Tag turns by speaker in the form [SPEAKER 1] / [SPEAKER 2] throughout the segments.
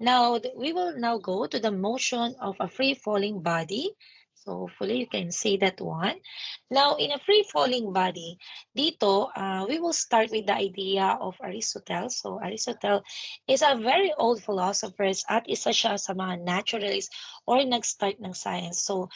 [SPEAKER 1] Now, we will now go to the motion of a free-falling body. So, hopefully, you can see that one. Now, in a free-falling body, dito, we will start with the idea of Aristotle. So, Aristotle is a very old philosopher at isa siya sa mga naturalist or nag-start ng science. So,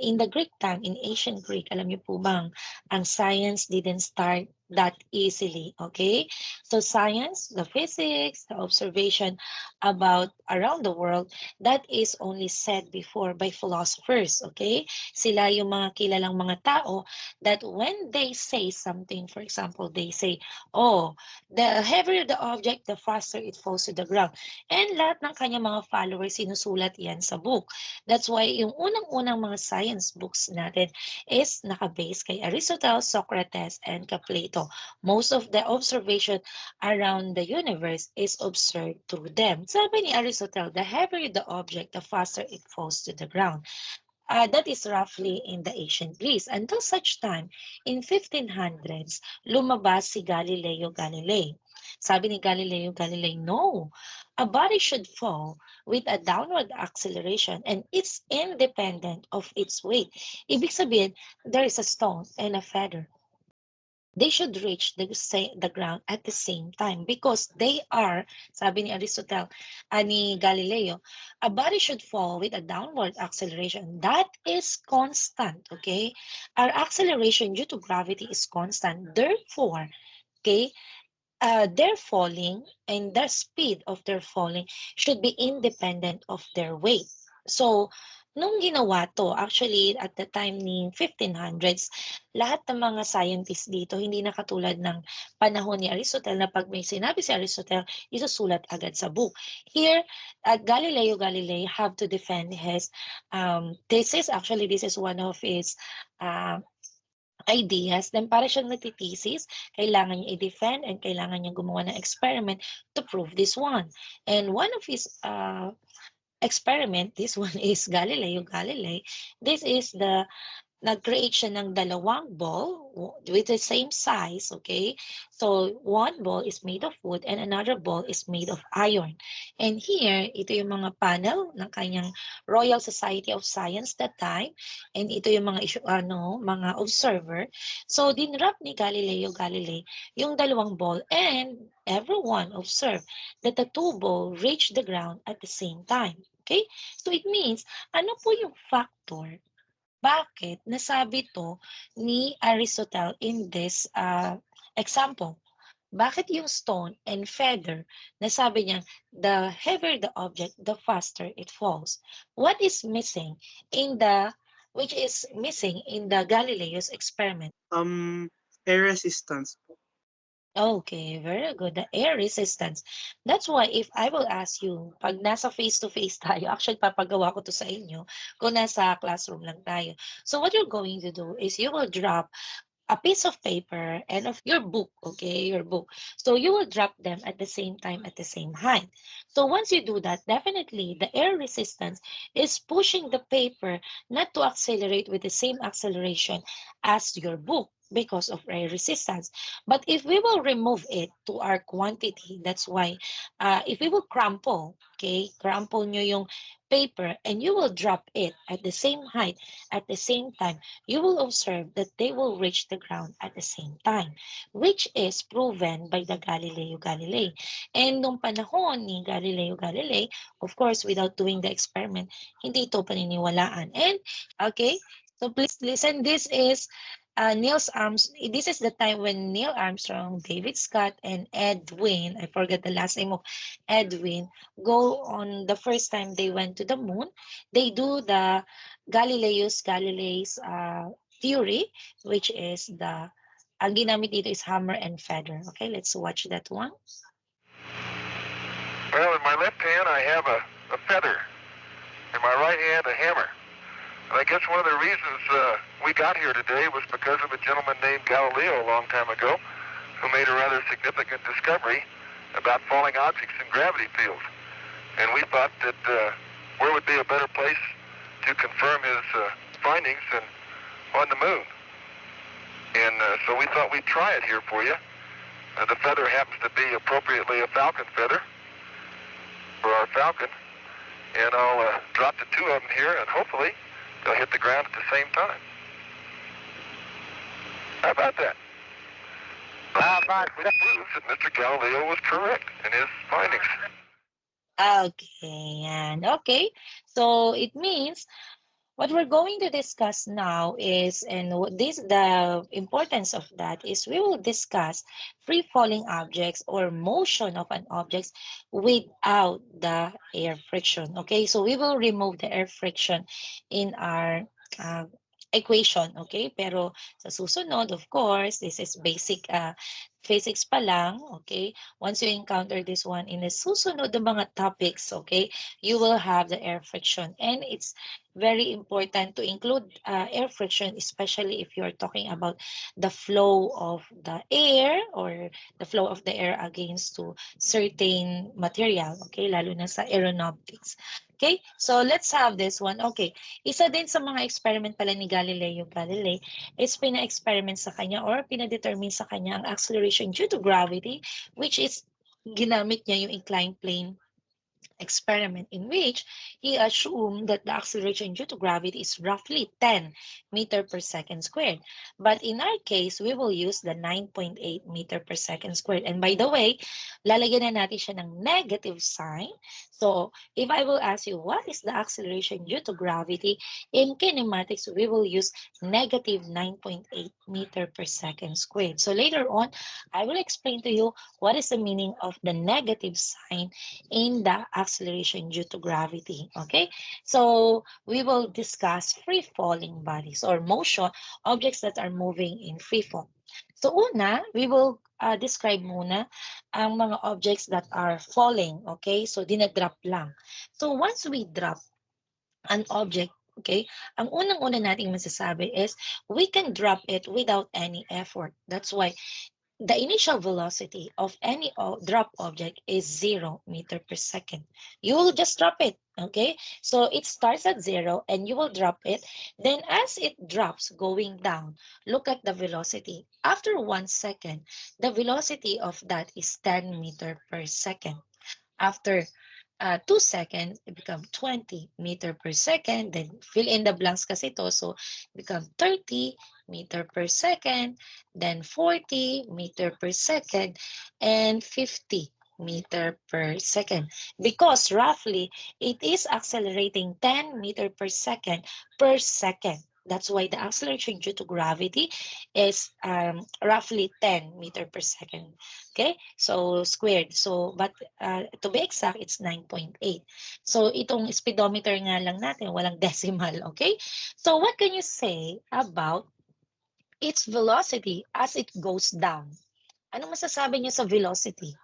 [SPEAKER 1] in the Greek time, in ancient Greek, alam niyo po bang, ang science didn't start that easily, okay? So, science, the physics, the observation, about around the world, that is only said before by philosophers, okay? Sila yung mga kilalang mga tao that when they say something, for example, they say, oh, the heavier the object, the faster it falls to the ground. And lahat ng kanyang mga followers, sinusulat yan sa book. That's why yung unang-unang mga science books natin is nakabase kay Aristotle, Socrates, and kay Plato. Most of the observation around the universe is observed through them. Sabi ni Aristotle, the heavier the object, the faster it falls to the ground. That is roughly in the ancient Greece. Until such time, in 1500s, lumabas si Galileo Galilei. Sabi ni Galileo Galilei, no, a body should fall with a downward acceleration and it's independent of its weight. Ibig sabihin, there is a stone and a feather. They should reach the ground at the same time because they are, sabi ni Aristotle, ni Galileo, a body should fall with a downward acceleration. That is constant, okay? Our acceleration due to gravity is constant. Therefore, okay, their falling and the speed of their falling should be independent of their weight. So, nung ginawa to, actually, at the time ni 1500s, lahat ng mga scientists dito, hindi na katulad ng panahon ni Aristotle na pag may sinabi si Aristotle, isusulat agad sa book. Here, Galileo Galilei have to defend his thesis. Actually, this is one of his ideas, then para siyang nagtitesis, kailangan niya i-defend and kailangan niya gumawa ng experiment to prove this one. And one of his experiment, this one is Galileo Galilei. This is the nag-create siya ng dalawang ball with the same size, okay? So, one ball is made of wood and another ball is made of iron. And here, ito yung mga panel ng kanyang Royal Society of Science that time. And ito yung mga mga observer. So, dinrap ni Galileo Galilei yung dalawang ball and everyone observed that the two ball reached the ground at the same time. Okay? So, it means, ano po yung factor bakit nasabi to ni Aristotle in this example? Bakit yung stone and feather, nasabi niya, the heavier the object, the faster it falls? What is missing in which is missing in the Galileo's experiment?
[SPEAKER 2] Air resistance.
[SPEAKER 1] Okay, very good. The air resistance. That's why if I will ask you, pag nasa face-to-face tayo, actually papagawa ko to sa inyo kung nasa classroom lang tayo. So what you're going to do is you will drop a piece of paper and of your book, okay, your book. So you will drop them at the same time, at the same height. So once you do that, definitely the air resistance is pushing the paper not to accelerate with the same acceleration as your book because of air resistance. But if we will remove it to our quantity, that's why if we will crumple, okay, crumple nyo yung paper and you will drop it at the same height, at the same time, you will observe that they will reach the ground at the same time, which is proven by the Galileo Galilei. And nung panahon ni Galileo Galilei, of course, without doing the experiment, hindi ito paniniwalaan. And, okay, so please listen, this is this is the time when Neil Armstrong, David Scott, and Edwin, I forget the last name of Edwin, go on the first time they went to the moon. They do the Galilei's theory, which is ang ginamit dito is hammer and feather. Okay, let's watch that one.
[SPEAKER 3] Well, in my left hand I have a feather. In my right hand a hammer. And I guess one of the reasons we got here today was because of a gentleman named Galileo a long time ago who made a rather significant discovery about falling objects in gravity fields. And we thought that where would be a better place to confirm his findings than on the moon. And so we thought we'd try it here for you. The feather happens to be appropriately a falcon feather for our Falcon, and I'll drop the two of them here, and hopefully they'll hit the ground at the same time. How about that? Which proves that Mr. Galileo was correct in his findings.
[SPEAKER 1] Okay, and okay. So it means what we're going to discuss now is, and the importance of that is we will discuss free falling objects or motion of an object without the air friction. Okay, so we will remove the air friction in our equation. Okay, pero sa susunod, of course, this is basic physics pa lang. Okay, once you encounter this one in the susunod ng mga topics, okay, you will have the air friction, and it's very important to include air friction, especially if you're talking about the flow of the air or the flow of the air against to certain material, okay, lalo na sa aeronautics. Okay, so let's have this one. Okay, isa din sa mga experiment pala ni Galileo Galilei is pina-experiment sa kanya or pina-determine sa kanya ang acceleration due to gravity, which is ginamit niya yung inclined plane experiment, in which he assumed that the acceleration due to gravity is roughly 10 meter per second squared. But in our case, we will use the 9.8 meter per second squared. And by the way, lalagyan na natin siya ng negative sign. So if I will ask you, what is the acceleration due to gravity? In kinematics, we will use negative 9.8 meter per second squared. So later on, I will explain to you what is the meaning of the negative sign in the acceleration due to gravity. Okay, so we will discuss free falling bodies or motion objects that are moving in free fall. So una, we will describe muna ang mga objects that are falling. Okay, so dinadrop lang. So once we drop an object, okay, ang unang-una nating masasabi is we can drop it without any effort. That's why the initial velocity of any drop object is 0 meter per second. You will just drop it, okay? So it starts at 0 and you will drop it. Then as it drops going down, look at the velocity. After 1 second, the velocity of that is 10 meter per second. After 2 seconds, it becomes 20 meter per second. Then fill in the blanks kasi ito. So become 30 meter per second, then 40 meter per second, and 50 meter per second. Because roughly, it is accelerating 10 meter per second per second. That's why the acceleration due to gravity is roughly 10 meter per second. Okay, so squared. So, but to be exact, it's 9.8. So, itong speedometer nga lang natin, walang decimal. Okay, so what can you say about its velocity as it goes down? Ano masasabi niyo sa velocity?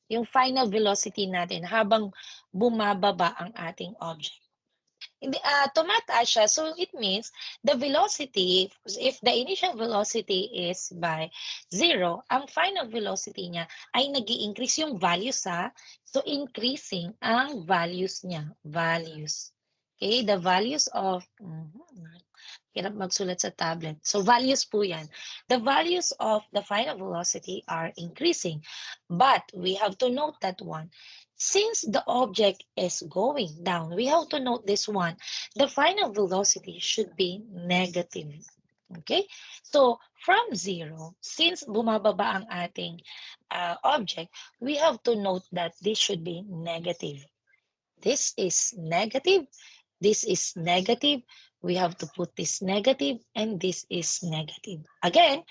[SPEAKER 1] Yung final velocity natin habang bumababa ang ating object. Tumataas siya. So it means the velocity, if the initial velocity is by 0, ang final velocity niya ay nag-i-increase yung values ha. So increasing ang values niya. Values. Okay, the values of, hirap magsulat sa tablet. So values po yan. The values of the final velocity are increasing. But we have to note that one. Since the object is going down, we have to note this one. The final velocity should be negative. Okay? So, from 0, since bumababa ang ating object, we have to note that this should be negative. This is negative. This is negative. We have to put this negative, and this is negative. Again,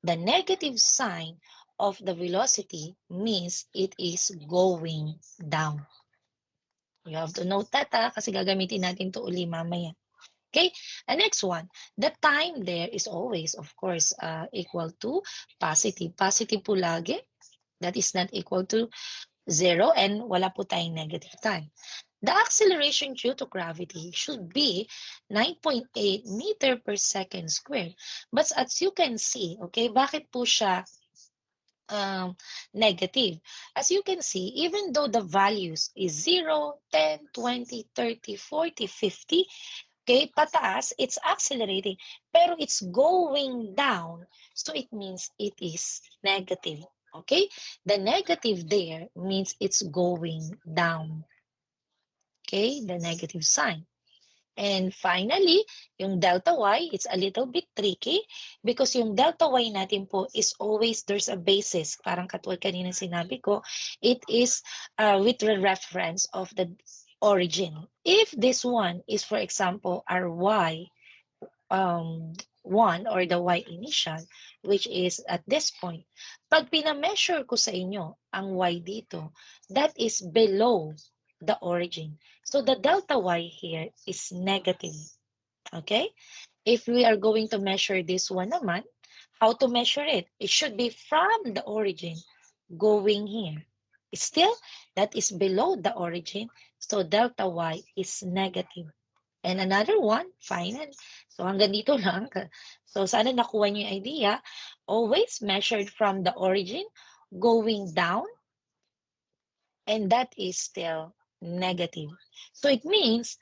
[SPEAKER 1] the negative sign of the velocity means it is going down. You have to note that kasi gagamitin natin to uli mamaya. Okay, and next one, the time there is always, of course, equal to positive. Positive po lagi. That is not equal to 0 and wala po tayong negative time. The acceleration due to gravity should be 9.8 meter per second squared. But as you can see, okay, bakit po siya negative? As you can see, even though the values is 0, 10, 20, 30, 40, 50, okay, pataas, it's accelerating, pero it's going down. So it means it is negative. Okay, the negative there means it's going down. Okay, the negative sign. And finally, yung delta y, it's a little bit tricky because yung delta y natin po is always, there's a basis. Parang katulad kanina sinabi ko, it is with the reference of the origin. If this one is, for example, our y, 1 or the y initial, which is at this point, pag pina-measure ko sa inyo ang y dito, that is below the origin. So the delta y here is negative. Okay? If we are going to measure this one naman, how to measure it? It should be from the origin going here. Still, that is below the origin, so delta y is negative. And another one, final. So hanggang dito lang. So sana nakuha niyo yung idea. Always measured from the origin, going down, and that is still negative. So it means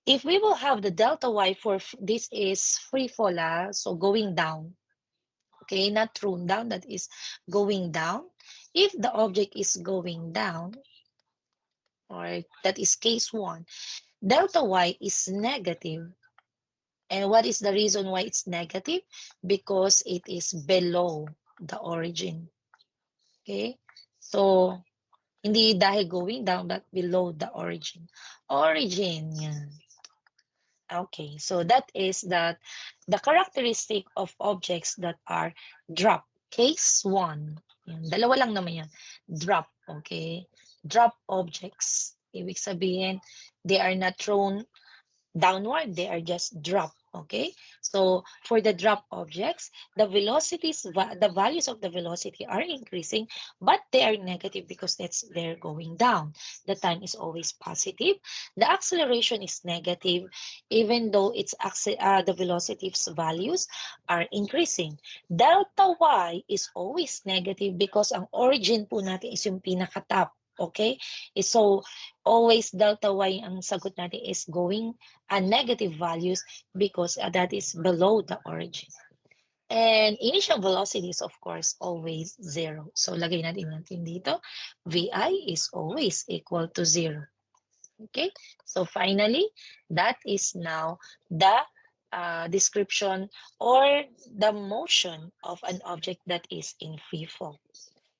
[SPEAKER 1] if we will have the delta y for this is free fall, so going down, okay, not thrown down, that is going down. If the object is going down, or that is case 1, delta y is negative. And what is the reason why it's negative? Because it is below the origin. Okay? So, hindi dahil going down, but below the origin. Origin, yan. Okay, so that is the characteristic of objects that are drop. Case 1. Yan, dalawa lang naman yan. Drop, okay? Drop objects. Ibig sabihin, they are not thrown downward, they are just drop. Okay, so for the drop objects, the velocities, the values of the velocity are increasing, but they are negative because they're going down. The time is always positive. The acceleration is negative, even though the velocity's values are increasing. Delta y is always negative because ang origin po natin is yung pinaka-top. Okay, so always delta y ang sagot natin is going negative values because that is below the origin. And initial velocity is of course always 0. So lagay natin dito, vi is always equal to 0. Okay, so finally, that is now the description or the motion of an object that is in free fall.